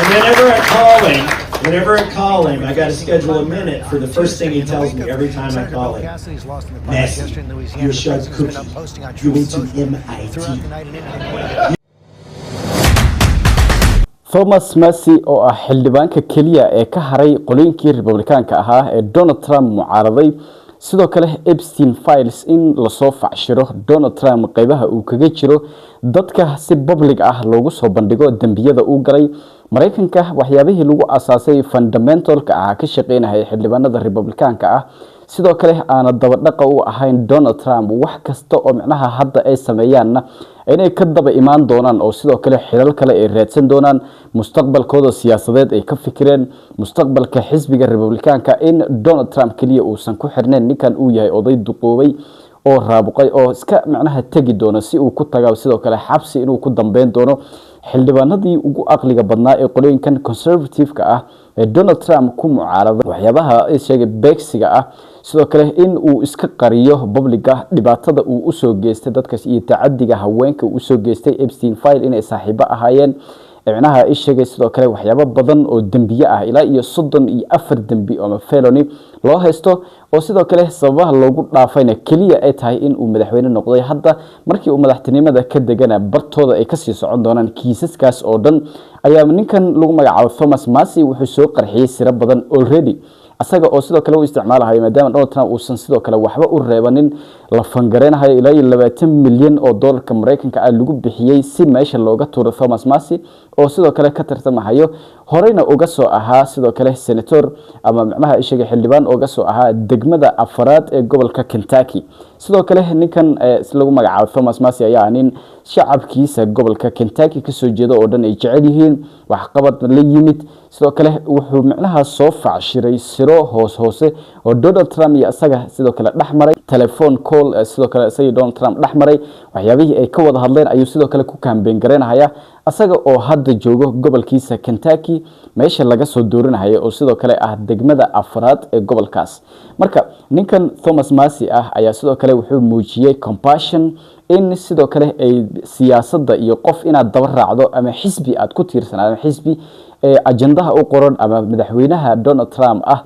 And whenever I call him, I got to schedule a minute for the first thing he tells me every time I call him. Messi, you're sharp cookie. You went to MIT. Thomas Messi oo ah xildhibaanka kaliya ee ka haray qolinkii Republicaanka ahaa ee Donald Trump mucaaraday sidoo kale Epstein files in la soo facshiro Donald Trump qaybaha uu kaga jiro dadka si public ah loogu soo bandhigo dambiyada uu galay Mareykanka waxyaabihii lagu asaasay fundamentalka ah ka shaqeynaya xildhibaanada Republicaanka ah sidoo kale aan daba dhaqa u ahayn Donald Trump wax kasta oo macnaha hadda ay sameeyaan inay ka daba imaan doonaan oo sidoo kale xilal kale ay raadsan doonaan mustaqbalkooda siyaasadeed ay ka fikireen mustaqbalka xisbiga Republicaanka in Donald Trump kaliya uusan ku xirneen ninkan uu yahay oday duqoobay oo raabuqay oo iska macnaha tagi doono si uu ku tagaa sidoo kale xabsi inuu ku dambeyn doono xildhibaanadii ugu aqliga badnaa ee qolooyinkan conservative-ka ah ee Donald Trump ku mucaarada waxyaabaha ay sheegay beegsiga ah sidoo kale in uu iska qariyo publica dhibaatada uu u soo geystay dadkaas iyo tacadiga haweenka uu soo geystay Epstein file inay saaxiibo ahaayeen macnaha ay sheegay sidoo kale waxyaabo badan oo dambiye ah ilaa iyo 34 dambi oo felony loo haysto oo sidoo kale sababaha loogu dhaafayna kaliya ay tahay in uu madaxweyne noqday hadda markii uu madaxtinimada ka degana bartooda ay ka sii socon doonaan kiisaskaas oo dhan ayaa ninkan lagu magacaabo Thomas Messi wuxuu soo qarxiyay sira badan already asaga oo sidoo kale uu isticmaalahay maadaama Donald Trump uusan sidoo kale waxba u reebanin la fangareynayo ilaa 20 milyan oo dollarka Mareykanka ah lagu bixiyay si meesha looga tuuro Thomas Messi oo sidoo kale ka tartamayo horeyna uga soo ahaa sidoo kale senator ama macnaha ishaga xildhibaan uga soo ahaa degmada afraad ee gobolka Kentucky sidoo kale ninkan lagu magacaabo Thomas Messi ayaa nin shacabkiisa gobolka Kentucky ka soo jeedo oo dhan ay jecel yihiin wax qabad la yimid sidoo kale wuxuu macnaha soo facshiray siro hoose oo Donald Trump iyo asaga sidoo kale dhaxmaray telephone call sidoo kale asagii Donald Trump dhaxmaray waxyaabihii ay ka wada hadleen ayuu sidoo kale ku campaign gareynaya asaga oo hadda joogo gobolkiisa Kentucky meesha laga soo doorinayo oo sidoo kale ah degmada afraad ee gobolkaas marka ninkan Thomas Messi ah ayaa sidoo kale wuxuu muujiyay compassion in sidoo kale ay siyaasadda iyo qof inaad daba raacdo ama xisbi aad ku tiirsanaato xisbi ajandaha u qoran ama madaxweynaha Donald Trump ah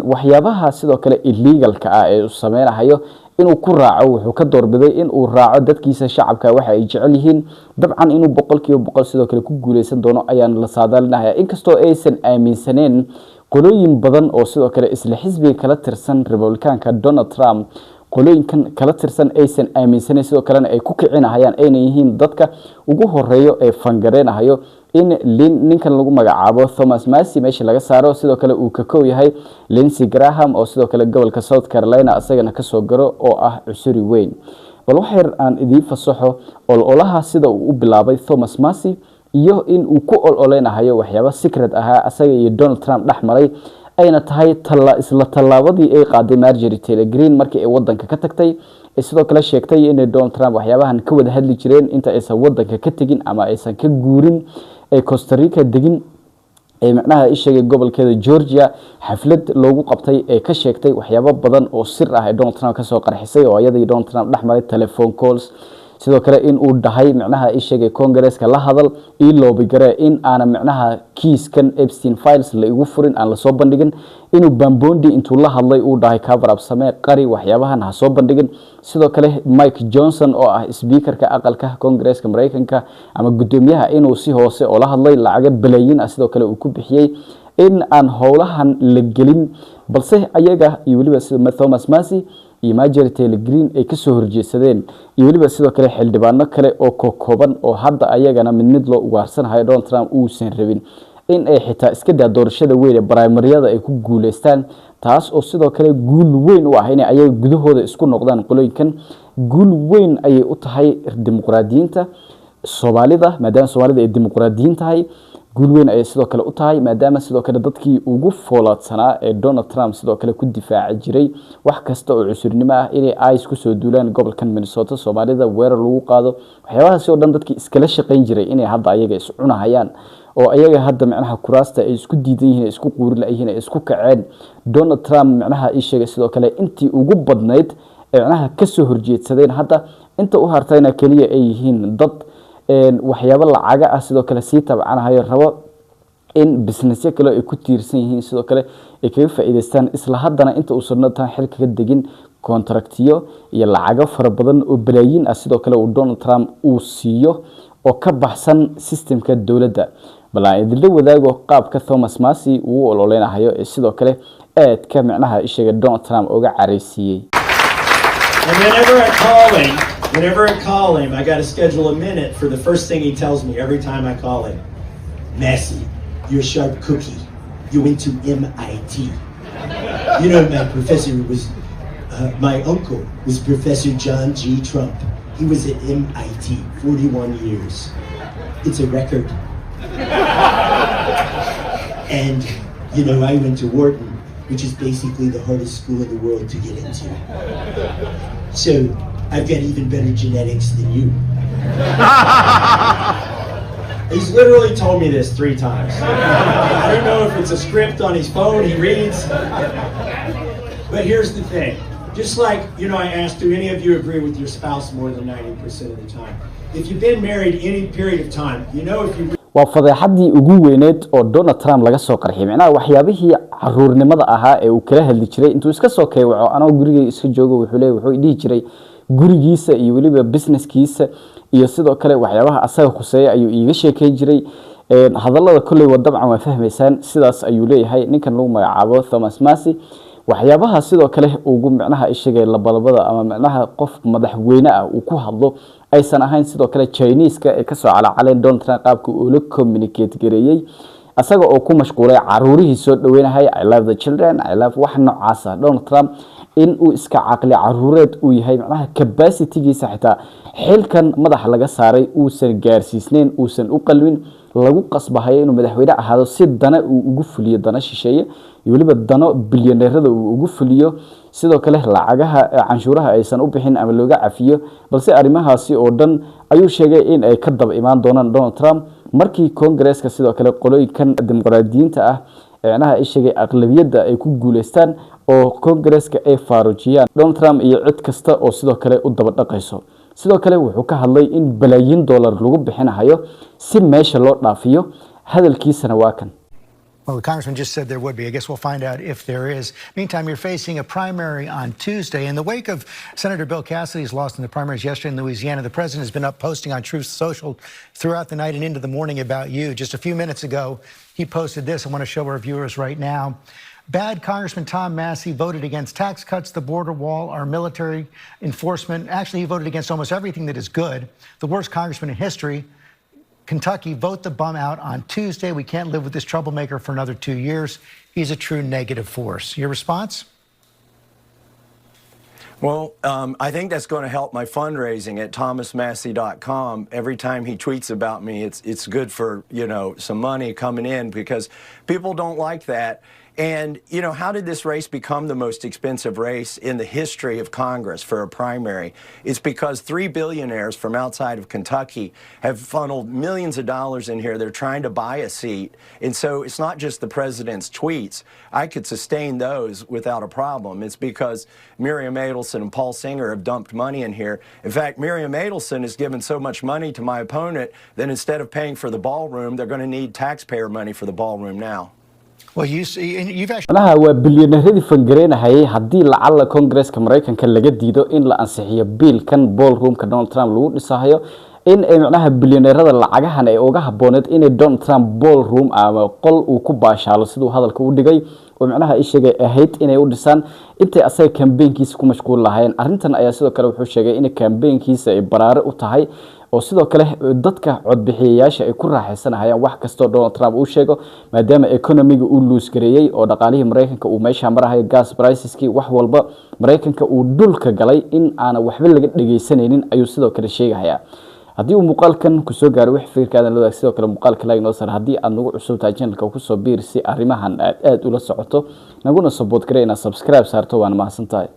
waxyaabaha sidoo kale illegalka ah ee uu sameeynayo inuu ku raaco wuxuu ka doorbiday in uu raaco dadkiisa shacabka waxa ay jecel yihiin dabcan inuu 100% sidoo kale ku guuleysan doono ayaan la saadaalinayaa inkastoo aysan aaminsaneen qolooyin badan oo sidoo kale isla xisbiga kala tirsan Republicaanka Donald Trump qolooyinkan kala tirsan aysan aaminsaneen sidoo kale ay ku kicinayaan inay yihiin dadka ugu horeeyo ee fangareynayo in ninkan lagu magacaabo Thomas Messi meesha laga saaro sidoo kale uu ka koob yahay Lindsey Graham oo sidoo kale gobolka South Carolina asagana ka soo garo oo ah cusuri weyn bal waxay aan idin fasaxo ololaha sida uu u bilaabay Thomas Messi iyo in uu ku ololeynayo waxyaabo secret ah asaga iyo Donald Trump dhaxmaray ayna tahay isla talaabadii ay qaaday Marjorie Taylor Greene markii ay wadanka ka tagtay sidoo kale sheegtay in Donald Trump waxyaabahan ka wada hadli jireen inta aysan wadanka ka tagin ama aysan ka guurin ee Costa Rica degin ee macnaha ishaga gobolkeeda Georgia xaflad loogu qabtay ee ka sheegtay waxyaabo badan oo sir ah ee Donald Trump ka soo qarxisay oo ayadii Donald Trump dhaxmaray telephone calls sidoo kale in uu dhahay macnaha ishaga Congress-ka la hadal in loobi garay in aan macnaha kiiskan Epstein files la igu furin aan la soo bandhigin inuu Bambondi intuu la hadlay uu dhahay cover up samee qari waxyaabahan ha soo bandhigin sidoo kale Mike Johnson oo ah speaker-ka aqalka Congress-ka Mareykanka ama gudoomiyaha inuu si hoose oo la hadlay lacag bilyan sidoo kale uu ku bixiyay in aan howlahan la gelin balse ayaga iyo waliba sida Thomas Messi iyo Marjorie Taylor Greene ay ka soo horjeesadeen iyo waliba sidoo kale xildhibaano kale oo kooban oo hadda ayagana mid loo ugaarsanaayo Donald Trump uu san rabin in ay xitaa iska daa doorashada weyn ee primaryada ay ku guuleystaan taas oo sidoo kale guul weyn u ah in ay gudahoda isku noqdaan qolooyinkan guul weyn ay u tahay dimuqraadiyiinta Soomaalida maadaama Soomaalida ay dimuqraadiyiin tahay guul weyn ay sidoo kale u tahay maadaama sidoo kale dadkii ugu foolaadsanaa ee Donald Trump sidoo kale ku difaaci jiray wax kasta oo cusurnimo ah inay ICE ku soo duulaan gobolkan Minnesota Soomaalida weerar lagu qaado waxyaabahaas oo dhan dadkii iskala shaqeyn jiray inay hadda ayaga is cunahayaan oo ayaga hadda macnaha kuraasta ay isku diidan yihiin isku quuri laayihiin ay isku kaceen Donald Trump macnaha ii sheegay sidoo kale intii ugu badnayd ee macnaha ka soo horjeedsadeen hadda inta u hartayna kaliya ay yihiin dad waxyaabo lacaga ah sidoo kale si tabcanayo rabo in businessyo kale ay ku tiirsan yihiin sidoo kale ay kaga faa'iideystaan isla haddana inta uu sanadkan xilka ka degin kontraktiyo iyo lacago fara badan oo balaayiin ah sidoo kale uu Donald Trump uu siiyo oo ka baxsan systemka dawladda balaa idin la wadaago qaabka Thomas Massey uu ololeynayo ee sidoo kale aad ka macnaha ishaga Donald Trump uga careysiyay. And whenever I call him, I got to schedule a minute for the first thing he tells me every time I call him. Massey, you're a sharp cookie. You went to MIT. You know, my uncle was Professor John G. Trump. He was at MIT 41 years. It's a record. And, you know, I went to Wharton, which is basically the hardest school in the world to get into. So, I've got even better genetics than you. He's literally told me this 3 times. I don't know if it's a script on his phone he reads. But here's the thing. Just like, you know, I asked, do any of you agree with your spouse more than 90% of the time? If you've been married any period of time, you know if you... waa fadeexadii ugu weyneed oo Donald Trump laga soo qarxiyay macnaha waxyaabihii caruurnimada ahaa ee uu kala hadli jiray intuu iska soo keewaco anoo guriga iska joogo wuxuu dhihi jiray gurigiisa iyo waliba businesskiisa iyo sidoo kale waxyaabaha asaga khuseeya ayuu iiga sheekay jiray hadallada kulay wadabcan waa fahmaysaan sidaas ayuu leeyahay ninkan lagu magacaabo Thomas Massey waxyaabaha sidoo kale ugu macnaha ishagay labalabada ama macnaha qof madaxweyne ah uu ku hadlo aysan ahayn sidoo kale Chinese-ka ee ka soo calaacaleen Donald Trump qaabka uu la communicate gareeyay asaga oo ku mashquulay caruurihii soo dhaweynahay I love the children I love wax noocaas ah Donald Trump in uu iska caqli caruureed uu yahay macnaha capacity-giisa xitaa xilkan madax laga saaray uusan gaarsiisneen uusan u qalmin lagu qasbahay inuu madaxweyne ahaado si dana uu ugu fuliyo dana shisheeye iyo waliba dano bilyaneerada uu ugu fuliyo sidoo kale lacagaha canshuuraha aysan u bixin ama looga cafiyo balse arimahaasi oo dhan ayuu sheegay in ay ka dab imaan doonaan Donald Trump markii Congress-ka sidoo kale qolooyinkan dimuqraadiyiinta ah macnaha ay sheegay aqlabiyadda ay ku guuleystaan oo Congress-ka ay faarujiyaan Donald Trump iyo cid kasta oo sidoo kale u daba dhaqayso sidoo kale wuxuu ka hadlay in balaayiin dollar lagu bixinayo si meesha loo dhaafiyo hadalkiisana waa kan. Well, the congressman just said there would be. I guess we'll find out if there is. Meantime, you're facing a primary on Tuesday. In the wake of Senator Bill Cassidy's loss in the primaries yesterday in Louisiana, the president has been up posting on Truth Social throughout the night and into the morning about you. Just a few minutes ago, he posted this. I want to show our viewers right now. Bad Congressman Tom Massey voted against tax cuts, the border wall, our military enforcement. Actually, he voted against almost everything that is good. The worst congressman in history. Kentucky, vote the bum out on Tuesday. We can't live with this troublemaker for another 2 years. He's a true negative force. Your response? Well, I think that's going to help my fundraising at thomasmassey.com. Every time he tweets about me, it's good for, you know, some money coming in because people don't like that. And, you know, how did this race become the most expensive race in the history of Congress for a primary? It's because 3 billionaires from outside of Kentucky have funneled millions of dollars in here. They're trying to buy a seat. And so it's not just the president's tweets. I could sustain those without a problem. It's because Miriam Adelson and Paul Singer have dumped money in here. In fact, Miriam Adelson has given so much money to my opponent that instead of paying for the ballroom, they're going to need taxpayer money for the ballroom now. Well, you've actually... Malaha waa bilyaneeradii fangareynahayay haddii lacala Congress-ka Mareykanka laga diido in la ansixiyo biilkan ballroom-ka Donald Trump lagu dhisayo in ay macnaha bilyaneerada lacagahan ay uga habooneed in Donald Trump ballroom ama qol uu ku baashaalo sidoo hadalka u dhigay oo macnaha ay sheegay ahayd inay u dhisaan intay asaga campaign-kiisa ku mashquul lahaayeen arrintan ayaa sidoo kale wuxuu sheegay in campaign-kiisa ay baraare u tahay oo sidoo kale dadka codbixiyayaasha ay ku raaxaysanayaan wax kasto Donald Trump uu sheego maadaama economiga uu loos gareeyay oo dhaqaalihii Mareykanka uu meesha marahay gas priceski wax walba Mareykanka uu dhulka galay in aan waxba laga dhageysanaynin ayuu sidoo kale sheegaya haddii uu muuqaalkan ku soo gaaro wax fiirkaadan loo sidoo kale muuqaalka like noo sar haddii aad nagu cusub tahay channelka ku soo biir si arrimahan aad ula socoto naguna support gareeyna subscribe saarto waan mahadsantahay